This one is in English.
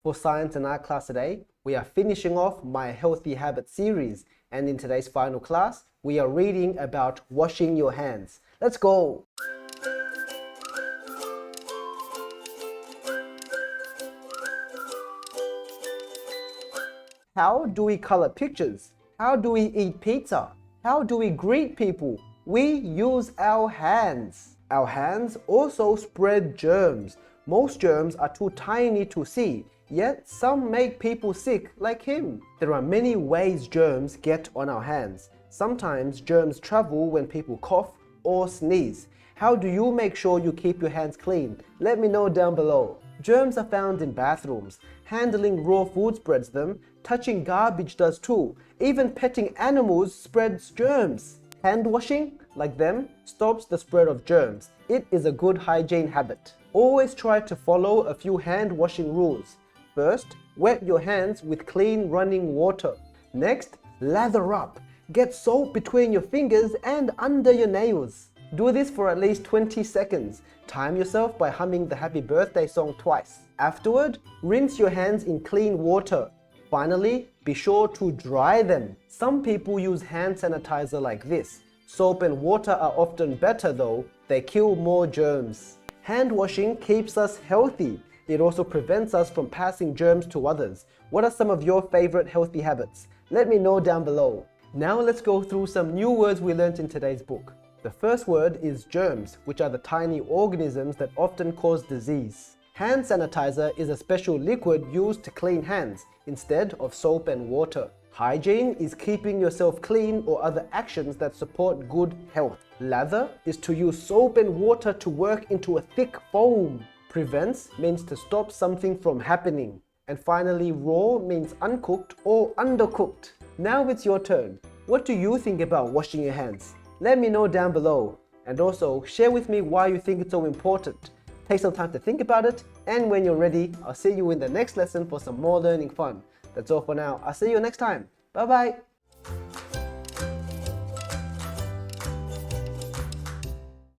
For Science and Art class today, we are finishing off my Healthy Habits series, and in today's final class, we are reading about washing your hands. Let's go! How do we color pictures? How do we eat pizza? How do we greet people? We use our hands. Our hands also spread germs. Most germs are too tiny to see, yet some make people sick like him. There are many ways germs get on our hands. Sometimes germs travel when people cough or sneeze. How do you make sure you keep your hands clean? Let me know down below. Germs are found in bathrooms. Handling raw food spreads them. Touching garbage does too. Even petting animals spreads germs. Hand washing, like them, stops the spread of germs. It is a good hygiene habit. Always try to follow a few hand washing rules. First, wet your hands with clean running water. Next, lather up. Get soap between your fingers and under your nails. Do this for at least 20 seconds. Time yourself by humming the happy birthday song twice. Afterward, rinse your hands in clean water. Finally, be sure to dry them. Some people use hand sanitizer like this. Soap and water are often better though. They kill more germs. Hand washing keeps us healthy. It also prevents us from passing germs to others. What are some of your favorite healthy habits? Let me know down below. Now let's go through some new words we learned in today's book. The first word is germs, which are the tiny organisms that often cause disease. Hand sanitizer is a special liquid used to clean hands instead of soap and water. Hygiene is keeping yourself clean or other actions that support good health. Lather is to use soap and water to work into a thick foam. Prevents means to stop something from happening. And finally, raw means uncooked or undercooked. Now it's your turn. What do you think about washing your hands? Let me know down below. And also, share with me why you think it's so important. Take some time to think about it, and when you're ready, I'll see you in the next lesson for some more learning fun. That's all for now. I'll see you next time. Bye bye.